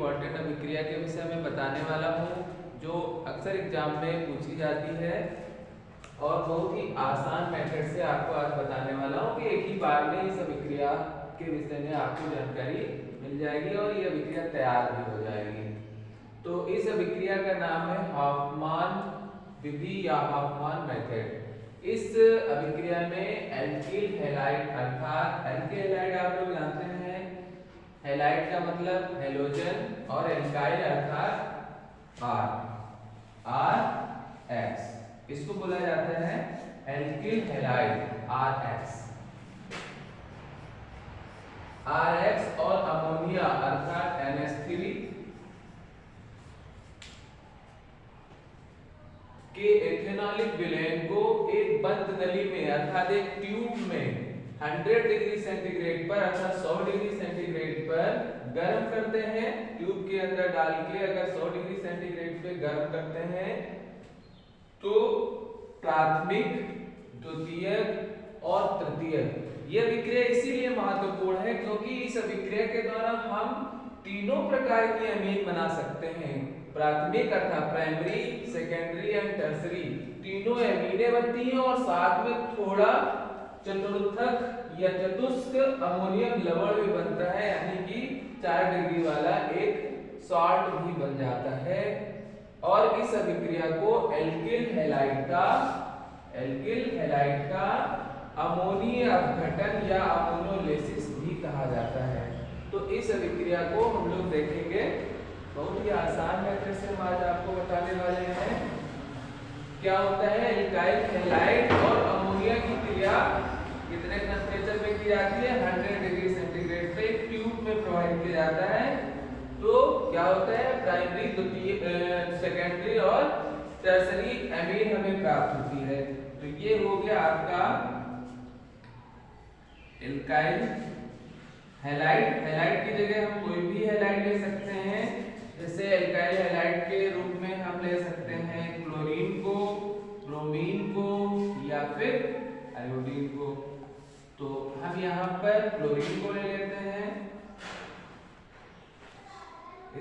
Important अभिक्रिया के विषय में बताने वाला हूँ, जो अक्सर एग्जाम में पूछी जाती है और बहुत ही आसान मेथड से आपको आज बताने वाला हूँ कि एक ही बार में इस अभिक्रिया के विषय में आपको जानकारी मिल जाएगी और ये अभिक्रिया तैयार भी हो जाएगी। तो इस अभिक्रिया का नाम है हॉफमान विधि या हॉफमान मेथड। इस अभिक्रिया में एल्किल हैलाइड अर्थात एल्किल हैलाइड आप लोग जानते हैं, हैलाइड का मतलब हेलोजन और एल्काइल अर्थात आर एक्स, इसको बोला जाता है एल्किल हैलाइड आर एक्स और अमोनिया अर्थात NH3 के एथेनॉलिक विलयन को एक बंद नली में अर्थात एक ट्यूब में 100 डिग्री सेंटीग्रेड पर अर्थात 100 डिग्री सेंटीग्रेड पर गर्म करते हैं। ट्यूब के अंदर डाल के अगर 100 डिग्री सेंटीग्रेड पे गर्म करते हैं तो प्राथमिक, द्वितीयक और तृतीयक यह अभिक्रिया इसीलिए महत्वपूर्ण है क्योंकि इस अभिक्रिया के द्वारा हम तीनों प्रकार की अमीन बना सकते हैं। प्राथमिक अर्थात प्राइमरी, सेकेंडरी एंड टर्सरी तीनों अमीनें बनती हैं और साथ में थोड़ा चतुर्थक या चतुष्क अमोनियम लवण भी बनता है, यानी कि 4 डिग्री वाला एक सॉल्ट भी बन जाता है। और इस अभिक्रिया को एल्किल हैलाइड का अमोनीय अपघटन या अमोनोलिसिस भी कहा जाता है। तो इस अभिक्रिया को हम लोग देखेंगे, बहुत ही आसान मेथड से हम आज आपको बताने वाले हैं। क्या होता है, एल्काइल हैलाइड और अमोनिया की क्रिया कितने टेंपरेचर पे की जाती है, 100 डिग्री सेंटीग्रेड पे एक ट्यूब में प्रोवाइड किया जाता है। तो क्या होता है, प्राइमरी, द्वितीय, सेकेंडरी और टर्सरी अमीन हमें प्राप्त होती है। तो ये हो गया आपका एल्काइल हैलाइड की जगह हम कोई भी हैलाइड ले सकते हैं, जैसे एल्काइल हैलाइड के रूप में हम ले सकते हैं क्लोरीन को, ब्रोमीन को या फिर आयोडीन को। तो हम यहाँ पर क्लोरीन को ले लेते हैं,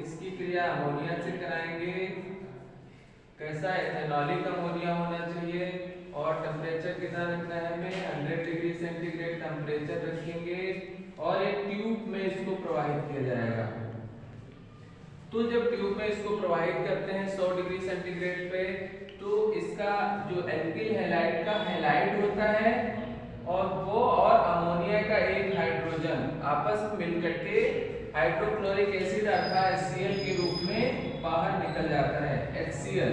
इसकी क्रिया अमोनिया से कराएंगे। कैसा, एथेनॉलिक अमोनिया होना चाहिए और टेम्परेचर कितना रखना है हमें, 100 डिग्री सेंटीग्रेड टेम्परेचर रखेंगे और एक ट्यूब में इसको प्रवाहित किया जाएगा। तो जब ट्यूब में इसको प्रवाहित करते हैं 100 डिग्री सेंटीग्रेड पे, तो इसका जो एल्किल हैलाइड का हैलाइड होता है और वो और अमोनिया का एक हाइड्रोजन आपस में मिलकर के हाइड्रोक्लोरिक एसिड अर्थात HCl के रूप में बाहर निकल जाता है। HCl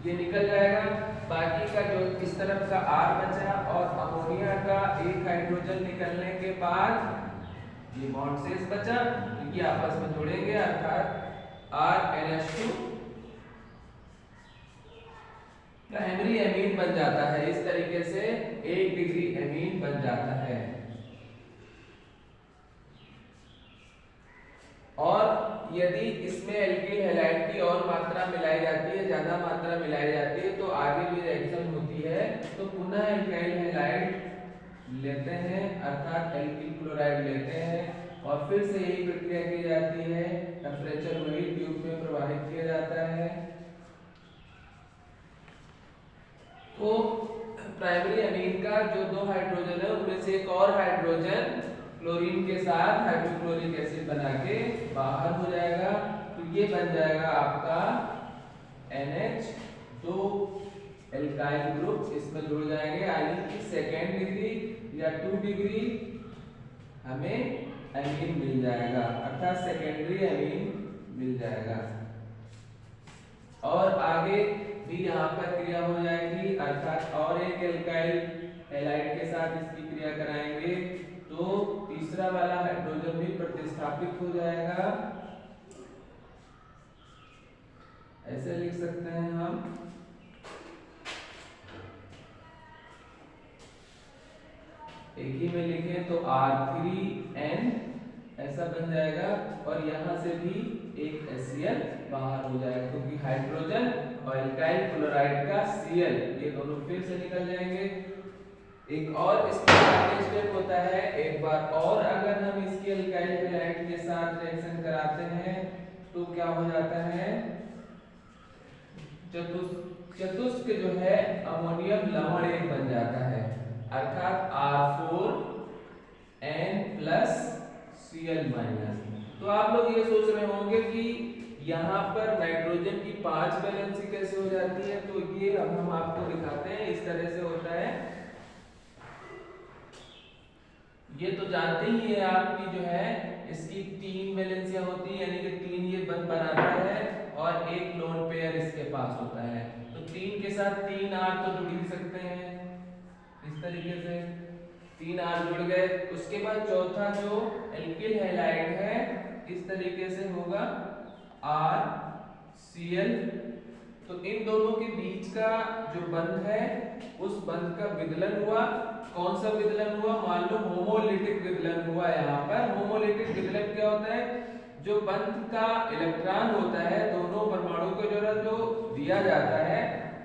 ये निकल जाएगा, बाकी का जो इस तरफ का R बचा और अमोनिया का एक हाइड्रोजन निकलने के बाद ये बॉन्ड शेष बचा, ये आपस में जुड़ेंगे अर्थात RNH2 प्राइमरी अमीन बन जाता है। इस तरीके से 1 डिग्री अमीन बन जाता है। और यदि इसमें एल्किल हैलाइड की और मात्रा मिलाई जाती है, ज्यादा मात्रा मिलाई जाती है, तो आगे भी रिएक्शन होती है, तो पुनः एल्काइल हैलाइड लेते हैं अर्थात एल्किल क्लोराइड लेते हैं और फिर से यही प्रक्रिया की जाती है। टेम्परेचर वही ट्यूब में प्रवाहित किया जाता है। तो प्राइमरी अमीन का जो 2 हाइड्रोजन है उनमें से एक और हाइड्रोजन क्लोरीन के साथ हाइड्रोक्लोरिक एसिड बना के बाहर हो जाएगा। तो ये बन जाएगा आपका NH2 एल्काइल ग्रुप, इसमें जुड़ जाएंगे। यानी कि सेकेंड डिग्री या 2 डिग्री हमें अमीन मिल जाएगा अर्थात सेकेंडरी अमीन मिल जाएगा। और आगे भी यहाँ पर क्रिया हो जाएगी अर्थात और एक एल्काइल हैलाइड के साथ इसकी क्रिया कराएंगे तो तीसरा वाला हाइड्रोजन भी प्रतिस्थापित हो जाएगा। ऐसे लिख सकते हैं हम, एक ही में लिखें तो R3N ऐसा बन जाएगा और यहाँ से भी एक HCl बाहर हो जाएगा क्योंकि हाइड्रोजन और एल्काइल क्लोराइड का Cl ये दोनों फिर से निकल जाएंगे। एक और इसका स्टेप होता है, एक बार और अगर हम इसके अल्काइल हैलाइड के साथ रिएक्शन कराते हैं तो क्या हो जाता है, चतुष्क जो है अमोनियम लवण एक बन जाता है, अर्थात R4N+Cl-। तो आप लोग ये सोच रहे होंगे कि यहाँ पर नाइट्रोजन की 5 वैलेंसी कैसे हो जाती है, तो ये अब हम आपको दिखाते हैं। इस तरह से होता है, ये तो जानते ही है आपकी जो है इसकी 3 वैलेंसियां होती है, यानी कि 3 ये बंद बनाता है और एक लोन पेयर इसके पास होता है। तो 3 के साथ 3 R तो जुड़ ही सकते हैं, इस तरीके से 3 R जुड़ गए। उसके बाद चौथा जो एल्किल हैलाइड है इस तरीके से होगा RCl। तो इन दोनों के बीच का जो बंध है उस बंध का विदलन हुआ। कौन सा विदलन हुआ, मान लो होमोलिटिक विदलन हुआ। यहाँ पर होमोलिटिक विदलन क्या होता है, जो बंध का इलेक्ट्रॉन होता है दोनों परमाणु को जो दिया जाता है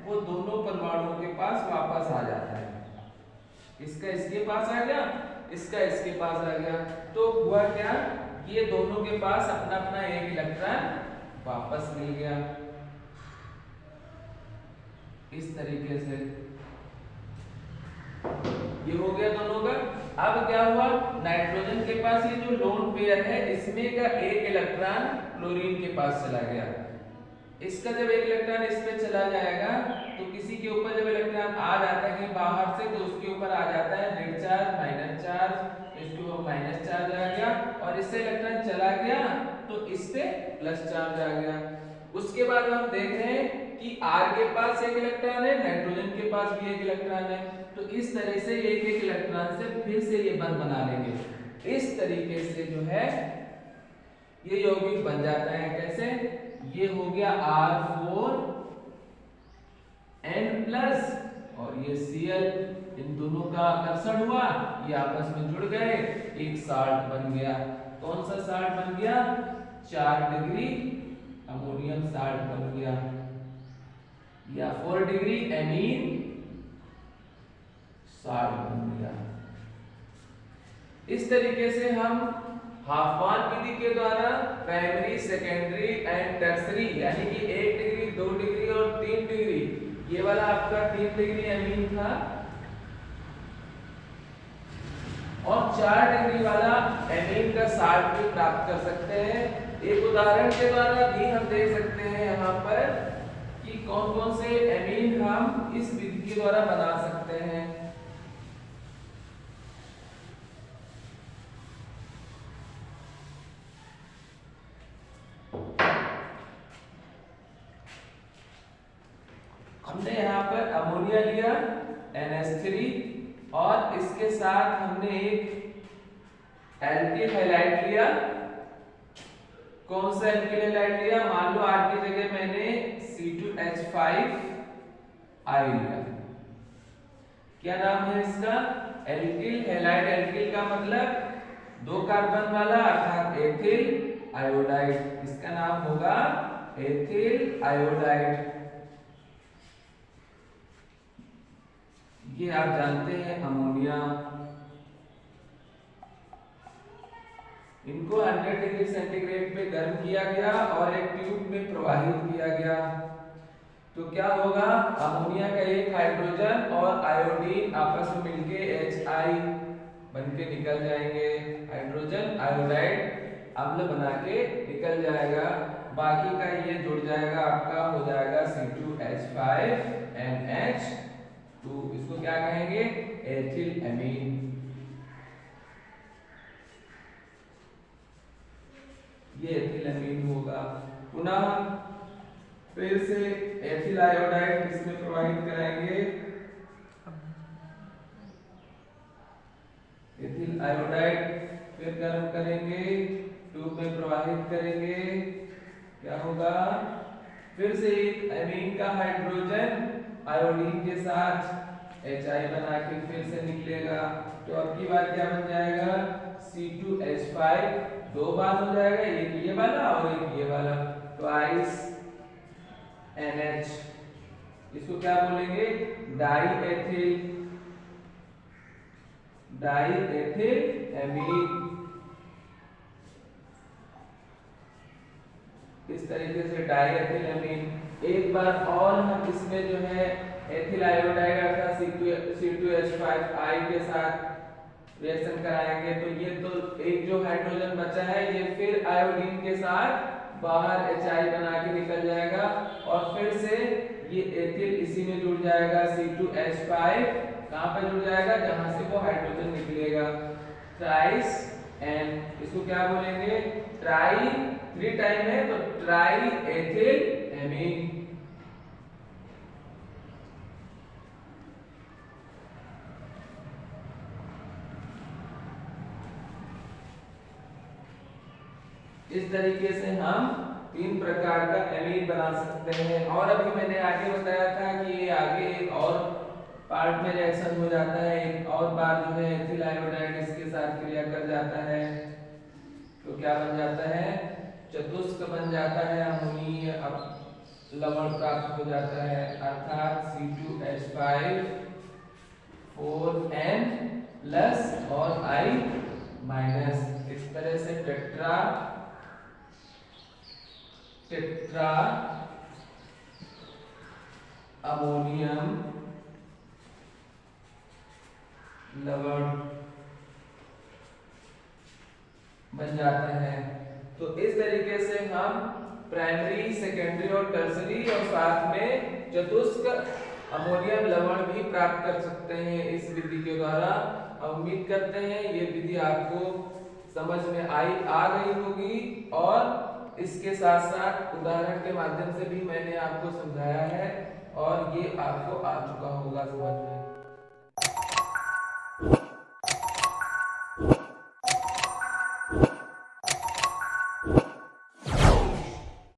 वो दोनों परमाणुओं के पास वापस आ जाता है। इसका इसके पास आ गया, इसका इसके पास आ गया, तो हुआ क्या, ये दोनों के पास अपना अपना एक इलेक्ट्रॉन वापस मिल गया, इस तरीके से ये हो गया दोनों का। अब क्या हुआ, नाइट्रोजन के पास ये जो लोन पेयर है इसमें का एक इलेक्ट्रॉन क्लोरीन के पास चला गया। इसका जब एक इलेक्ट्रॉन इस पे चला जाएगा तो किसी के ऊपर जब इलेक्ट्रॉन आ जाता है कहीं बाहर से तो उसके ऊपर आ जाता है नेट चार्ज, माइनस चार्ज, इसके ऊपर माइनस चार्ज आ गया, और इससे इलेक्ट्रॉन चला गया तो इस पे प्लस चार्ज आ गया। उसके बाद हम देख रहे हैं कि R के पास एक इलेक्ट्रॉन है, नाइट्रोजन के पास भी एक इलेक्ट्रॉन है, तो इस तरह से एक एक इलेक्ट्रॉन से फिर से ये बंध बना लेंगे। इस तरीके से जो है ये यौगिक बन जाता है। कैसे, ये हो गया R4N+ और ये Cl, इन दोनों का आकर्षण हुआ, ये आपस में जुड़ गए, एक साल्ट बन गया। कौन सा साल्ट बन गया, 4 डिग्री अमोनियम साल्ट बन गया, या 4 डिग्री एमीन साल्ट बन गया। इस तरीके से हम हाफमान विधि के द्वारा प्राइमरी, सेकेंडरी एंड टर्सरी, यानी कि 1 डिग्री, 2 डिग्री और 3 डिग्री, ये वाला आपका 3 डिग्री एमीन था, और 4 डिग्री वाला एमीन का साल्ट भी प्राप्त कर सकते हैं। एक उदाहरण के द्वारा भी हम देख सकते हैं यहाँ पर कि कौन कौन से एमीन हम इस विधि के द्वारा बना सकते हैं। हमने यहाँ पर अमोनिया लिया NH3 और इसके साथ हमने एक एल्किल हैलाइड लिया। कौन सा एल्किल हैलाइड लिया, मान लो R की जगह मैंने C2H5 I लिया। क्या नाम है इसका, एल्किल हैलाइड। एल्किल का मतलब 2 कार्बन वाला, अर्थात एथिल आयोडाइड। इसका नाम होगा एथिल आयोडाइड। ये आप जानते हैं अमोनिया। इनको 100 डिग्री सेंटीग्रेड पे गर्म किया गया और एक ट्यूब में प्रवाहित किया गया, तो क्या होगा, अमोनिया का एक हाइड्रोजन और आयोडीन आपस में मिलके HI बनके निकल जाएंगे। हाइड्रोजन आयोडाइड अम्ल बना के निकल जाएगा, बाकी का ये जुड़ जाएगा, आपका हो जाएगा C2H5NH2। इसको क्या कहेंगे, एथिल एमीन। ये एथिल एमीन होगा। पुनः फिर से एथिल आयोडाइड इसमें प्रवाहित कराएंगे, एथिल आयोडाइड फिर गर्म करेंगे, ट्यूब में प्रवाहित करेंगे, क्या होगा, फिर से एक एमीन का हाइड्रोजन आयोडीन के साथ HI बना के फिर से निकलेगा, तो अब की बार क्या बन जाएगा, C2H5 2 बार हो जाएगा, एक ये वाला और एक ये वाला, ट्वाइस NH। इसको क्या बोलेंगे, die ethyl die ethyl amine. इस तरीके से डाई एथिल एमीन। एक बार और हम इसमें जो है एथिल आयोडाइड अर्थात C2H5 के साथ रिएक्शन कराएंगे। तो ये तो एक जो हाइड्रोजन बचा है ये फिर आयोडीन के साथ बाहर Hi बना के निकल जाएगा और फिर से ये एथिल इसी में जुड़ जाएगा C2H5। कहाँ पे जुड़ जाएगा? जहां से वो हाइड्रोजन निकलेगा। ट्राइस एंड इसको क्या बोलेंगे? ट्राई, 3 टाइम है तो ट्राई एथिल एमीन। इस तरीके से हम 3 प्रकार का एमीन बना सकते हैं। और अभी मैंने आगे बताया था कि ये आगे एक और पार्ट में रिएक्शन हो जाता है, एक और बार जो है एथिल आयोडाइड इसके साथ क्रिया कर जाता है तो क्या बन जाता है? चतुष्क बन जाता है, अमोनीय लवण प्राप्त हो जाता है अर्थात C2H5 4N प्लस और I माइनस। इस तरह से टेट्रा अमोनियम लवण बन जाता है। तो इस तरीके से हम प्राइमरी, सेकेंडरी और टर्सरी और साथ में चतुष्क अमोनियम लवण भी प्राप्त कर सकते हैं इस विधि के द्वारा। उम्मीद करते हैं ये विधि आपको समझ में आ गई होगी और इसके साथ साथ उदाहरण के माध्यम से भी मैंने आपको समझाया है और ये आपको आ चुका होगा समझ में।